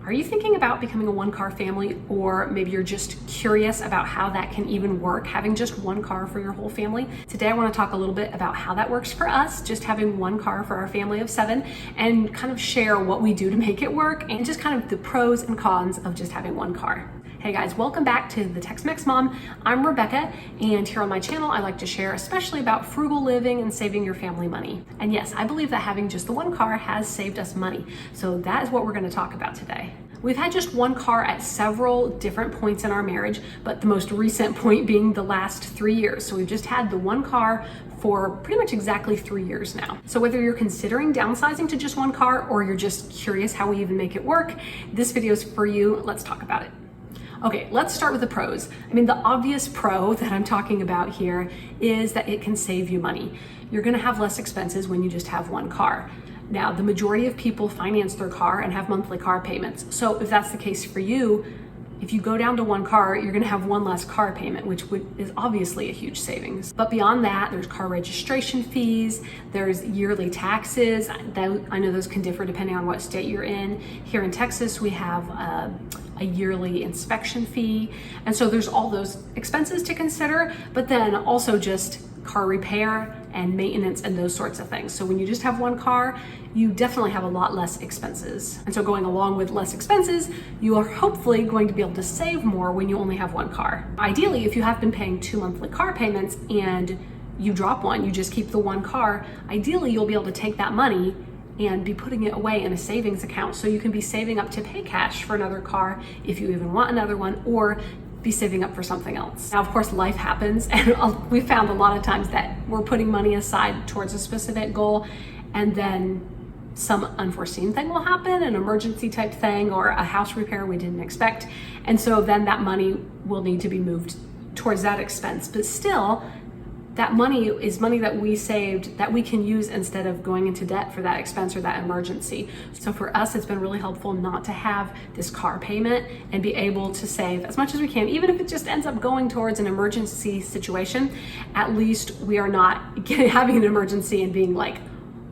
Are you thinking about becoming a one-car family, or maybe you're just curious about how that can even work, having just one car for your whole family? Today I want to talk a little bit about how that works for us, just having one car for our family of 7, and kind of share what we do to make it work and just kind of the pros and cons of just having one car. Hey guys, welcome back to the Tex-Mex Mom. I'm Rebecca, and here on my channel I like to share especially about frugal living and saving your family money. And yes, I believe that having just the one car has saved us money, so that is what we're going to talk about today. We've had just one car at several different points in our marriage, but the most recent point being the last 3 years. So we've just had the one car for pretty much exactly 3 years now. So whether you're considering downsizing to just one car or you're just curious how we even make it work, this video is for you. Let's talk about it. Okay, let's start with the pros. I mean, the obvious pro that I'm talking about here is that it can save you money. You're gonna have less expenses when you just have one car. Now, the majority of people finance their car and have monthly car payments. So if that's the case for you, if you go down to one car, you're gonna have one less car payment, which is obviously a huge savings. But beyond that, there's car registration fees, there's yearly taxes. I know those can differ depending on what state you're in. Here in Texas, we have a yearly inspection fee. And so there's all those expenses to consider, but then also just car repair and maintenance and those sorts of things. So when you just have one car, you definitely have a lot less expenses. And so going along with less expenses, you are hopefully going to be able to save more when you only have one car. Ideally, if you have been paying 2 monthly car payments and you drop one, you just keep the one car, ideally you'll be able to take that money and be putting it away in a savings account so you can be saving up to pay cash for another car if you even want another one, or be saving up for something else. Now, of course, life happens, and we found a lot of times that we're putting money aside towards a specific goal, and then some unforeseen thing will happen, an emergency type thing or a house repair we didn't expect. And so then that money will need to be moved towards that expense. But still, that money is money that we saved that we can use instead of going into debt for that expense or that emergency. So for us, it's been really helpful not to have this car payment and be able to save as much as we can, even if it just ends up going towards an emergency situation. At least we are not having an emergency and being like,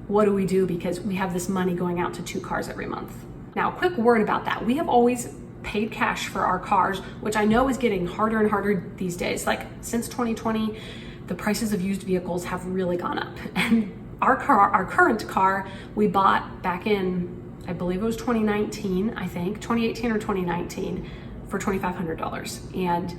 what do we do? Because we have this money going out to 2 cars every month. Now, a quick word about that. We have always paid cash for our cars, which I know is getting harder and harder these days. Like since 2020, the prices of used vehicles have really gone up. And our current car, we bought back in, I believe it was 2019, I think, 2018 or 2019 for $2,500. And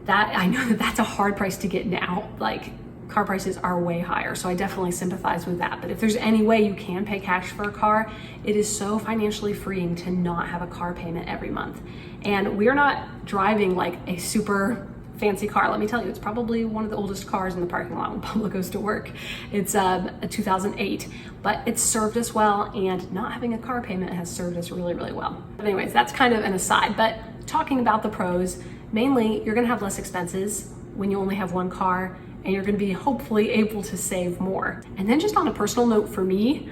that, I know that's a hard price to get now. Like, car prices are way higher, so I definitely sympathize with that. But if there's any way you can pay cash for a car, it is so financially freeing to not have a car payment every month. And we're not driving like a super fancy car. Let me tell you, it's probably one of the oldest cars in the parking lot when Pablo goes to work. It's a 2008, but it's served us well, and not having a car payment has served us really, really well. But anyways, that's kind of an aside, but talking about the pros, mainly you're gonna have less expenses when you only have one car, and you're gonna be hopefully able to save more. And then just on a personal note for me,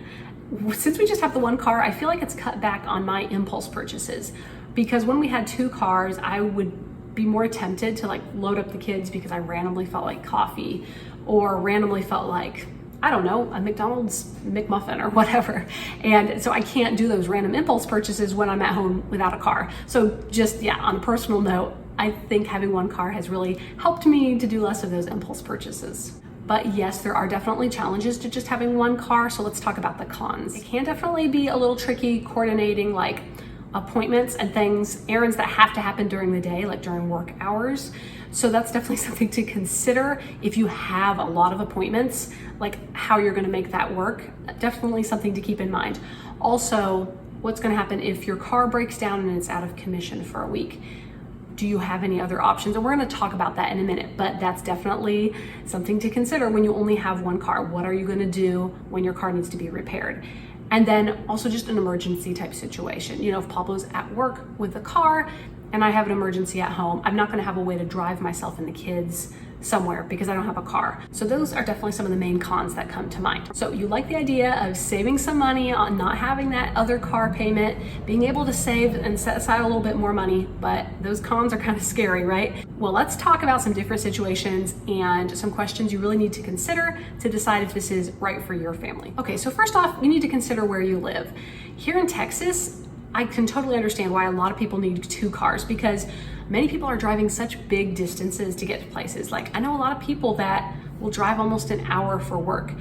since we just have the one car, I feel like it's cut back on my impulse purchases, because when we had 2 cars, I would be more tempted to like load up the kids because I randomly felt like coffee, or randomly felt like, I don't know, a McDonald's McMuffin or whatever. And so I can't do those random impulse purchases when I'm at home without a car. So just, yeah, on a personal note, I think having one car has really helped me to do less of those impulse purchases. But yes, there are definitely challenges to just having one car. So let's talk about the cons. It can definitely be a little tricky coordinating like appointments and things, errands that have to happen during the day, like during work hours. So that's definitely something to consider if you have a lot of appointments, like how you're gonna make that work. Definitely something to keep in mind. Also, what's gonna happen if your car breaks down and it's out of commission for a week? Do you have any other options? And we're gonna talk about that in a minute, but that's definitely something to consider when you only have one car. What are you gonna do when your car needs to be repaired? And then also just an emergency type situation. You know, if Pablo's at work with the car and I have an emergency at home, I'm not gonna have a way to drive myself and the kids somewhere because I don't have a car. So those are definitely some of the main cons that come to mind. So you like the idea of saving some money on not having that other car payment, being able to save and set aside a little bit more money, but those cons are kind of scary, right? Well, let's talk about some different situations and some questions you really need to consider to decide if this is right for your family. Okay, so first off, you need to consider where you live. Here in Texas, I can totally understand why a lot of people need 2 cars, because many people are driving such big distances to get to places. Like, I know a lot of people that will drive almost an hour for work.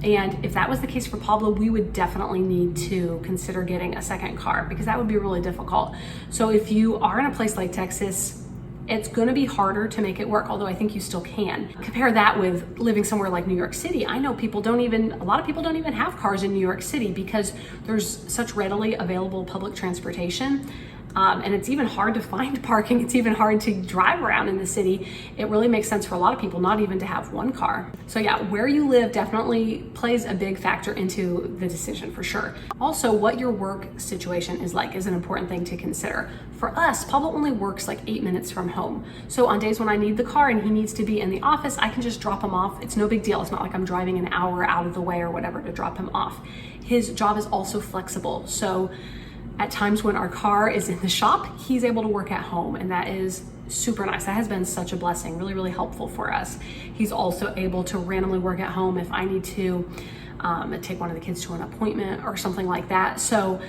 And if that was the case for Pablo, we would definitely need to consider getting a second car, because that would be really difficult. So if you are in a place like Texas, it's going to be harder to make it work, although I think you still can. Compare that with living somewhere like New York City. I know a lot of people don't even have cars in New York City because there's such readily available public transportation. And it's even hard to find parking. It's even hard to drive around in the city. It really makes sense for a lot of people not even to have one car. So yeah, where you live definitely plays a big factor into the decision for sure. Also, what your work situation is like is an important thing to consider. For us, Pablo only works like 8 minutes from home. So on days when I need the car and he needs to be in the office, I can just drop him off. It's no big deal. It's not like I'm driving an hour out of the way or whatever to drop him off. His job is also flexible. So at times when our car is in the shop, he's able to work at home, and that is super nice. That has been such a blessing, really, really helpful for us. He's also able to randomly work at home if I need to take one of the kids to an appointment or something like that. So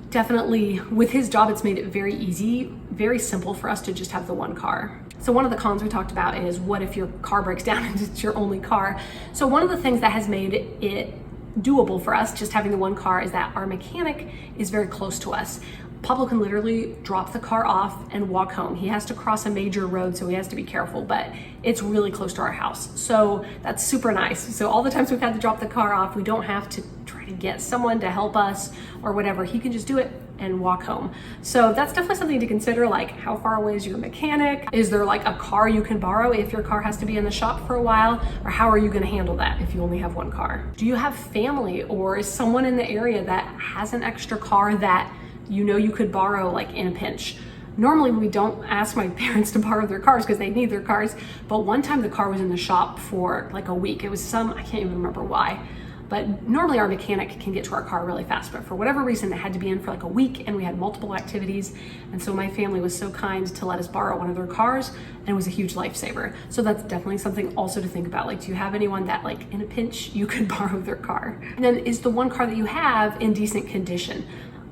definitely with his job, it's made it very easy, very simple for us to just have the one car. So one of the cons we talked about is, what if your car breaks down and it's your only car? So one of the things that has made it doable for us just having the one car is that our mechanic is very close to us. Pablo can literally drop the car off and walk home. He has to cross a major road, so he has to be careful, but it's really close to our house. So that's super nice. So all the times we've had to drop the car off, we don't have to try to get someone to help us or whatever. He can just do it and walk home. So that's definitely something to consider, like how far away is your mechanic? Is there like a car you can borrow if your car has to be in the shop for a while? Or how are you gonna handle that if you only have one car? Do you have family, or is someone in the area that has an extra car that you know you could borrow like in a pinch? Normally we don't ask my parents to borrow their cars because they need their cars, but one time the car was in the shop for like a week. It was I can't even remember why. But normally our mechanic can get to our car really fast, but for whatever reason it had to be in for like a week, and we had multiple activities. And so my family was so kind to let us borrow one of their cars, and it was a huge lifesaver. So that's definitely something also to think about. Like, do you have anyone that like in a pinch you could borrow their car? And then, is the one car that you have in decent condition?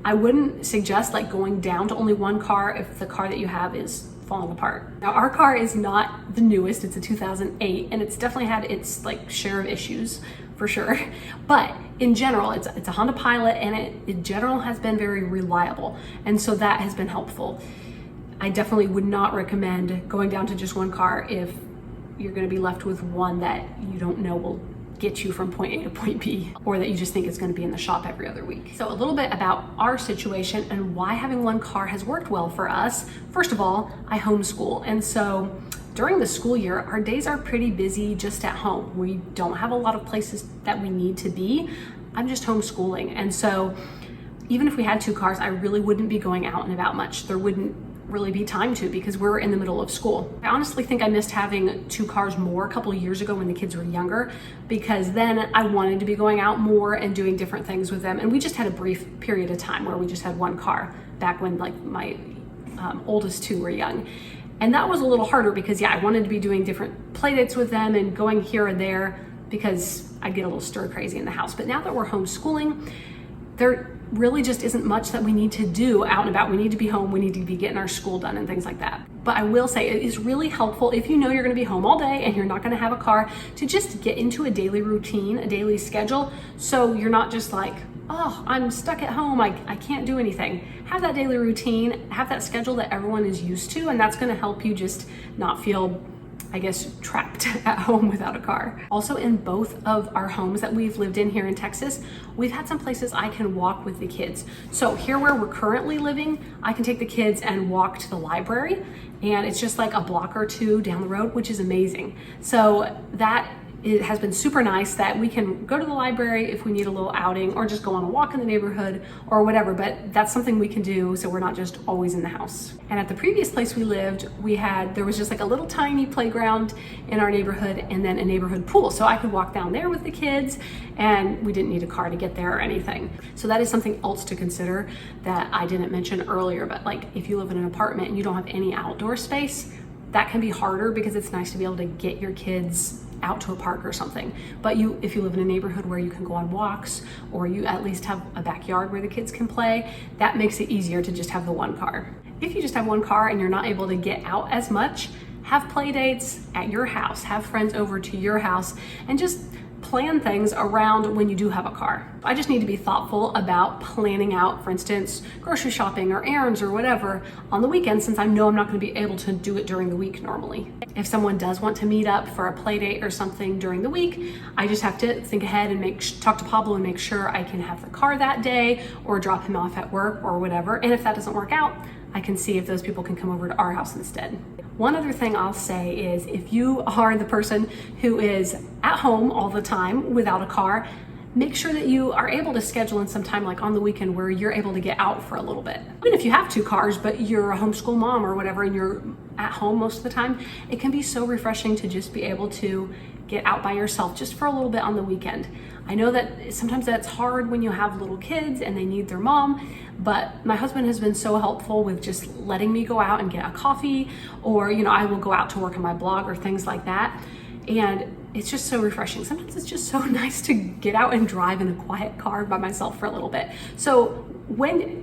I wouldn't suggest like going down to only one car if the car that you have is falling apart. Now our car is not the newest, it's a 2008, and it's definitely had its like share of issues for sure. But in general, it's a Honda Pilot, and it in general has been very reliable. And so that has been helpful. I definitely would not recommend going down to just one car if you're gonna be left with one that you don't know will get you from point A to point B, or that you just think is going to be in the shop every other week. So a little bit about our situation and why having one car has worked well for us. First of all, I homeschool, and so during the school year, our days are pretty busy just at home. We don't have a lot of places that we need to be. I'm just homeschooling, and so even if we had 2 cars, I really wouldn't be going out and about much. There wouldn't really be time to, because we're in the middle of school. I honestly think I missed having 2 cars more a couple of years ago when the kids were younger, because then I wanted to be going out more and doing different things with them. And we just had a brief period of time where we just had 1 car back when like my oldest 2 were young. And that was a little harder because I wanted to be doing different play dates with them and going here and there, because I'd get a little stir crazy in the house. But now that we're homeschooling, there really just isn't much that we need to do out and about. We need to be home, we need to be getting our school done and things like that. But I will say it is really helpful if you know you're gonna be home all day and you're not gonna have a car, to just get into a daily routine, a daily schedule, so you're not just like, oh, I'm stuck at home, I can't do anything. Have that daily routine, have that schedule that everyone is used to, and that's gonna help you just not feel, I guess, trapped at home without a car. Also, in both of our homes that we've lived in here in Texas, we've had some places I can walk with the kids. So here where we're currently living, I can take the kids and walk to the library, and it's just like a block or 2 down the road, which is amazing. So that it has been super nice that we can go to the library if we need a little outing, or just go on a walk in the neighborhood or whatever, but that's something we can do so we're not just always in the house. And at the previous place we lived, there was just like a little tiny playground in our neighborhood, and then a neighborhood pool. So I could walk down there with the kids, and we didn't need a car to get there or anything. So that is something else to consider that I didn't mention earlier, but like if you live in an apartment and you don't have any outdoor space, that can be harder, because it's nice to be able to get your kids out to a park or something. But if you live in a neighborhood where you can go on walks, or you at least have a backyard where the kids can play, that makes it easier to just have the one car. If you just have one car and you're not able to get out as much, have play dates at your house, have friends over to your house, and just plan things around when you do have a car. I just need to be thoughtful about planning out, for instance, grocery shopping or errands or whatever on the weekend, since I know I'm not going to be able to do it during the week normally. If someone does want to meet up for a play date or something during the week, I just have to think ahead and talk to Pablo and make sure I can have the car that day or drop him off at work or whatever. And if that doesn't work out, I can see if those people can come over to our house instead. One other thing I'll say is, if you are the person who is at home all the time without a car, make sure that you are able to schedule in some time, like on the weekend, where you're able to get out for a little bit. Even if you have 2 cars, but you're a homeschool mom or whatever, and you're at home most of the time, it can be so refreshing to just be able to get out by yourself just for a little bit on the weekend. I know that sometimes that's hard when you have little kids and they need their mom, but my husband has been so helpful with just letting me go out and get a coffee, or, I will go out to work on my blog or things like that. And it's just so refreshing. Sometimes it's just so nice to get out and drive in a quiet car by myself for a little bit. So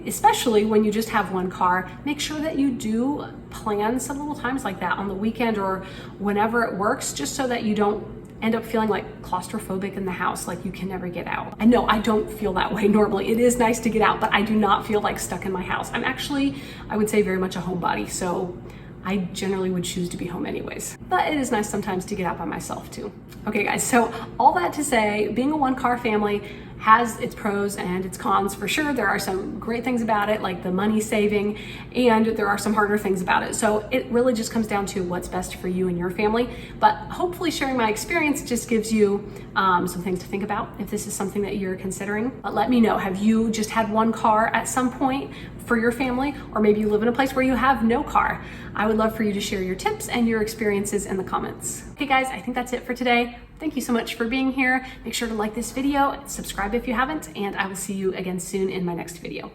especially when you just have one car, make sure that you do plan some little times like that on the weekend or whenever it works, just so that you don't end up feeling like claustrophobic in the house, like you can never get out. And no, I don't feel that way normally. It is nice to get out, but I do not feel like stuck in my house. I'm actually, I would say, very much a homebody, so I generally would choose to be home anyways. But it is nice sometimes to get out by myself too. Okay guys, so all that to say, being a one-car family has its pros and its cons for sure. There are some great things about it, like the money saving, and there are some harder things about it. So it really just comes down to what's best for you and your family. But hopefully sharing my experience just gives you some things to think about if this is something that you're considering. But let me know, have you just had one car at some point for your family? Or maybe you live in a place where you have no car. I would love for you to share your tips and your experiences in the comments. Okay guys, I think that's it for today. Thank you so much for being here. Make sure to like this video, subscribe if you haven't, and I will see you again soon in my next video.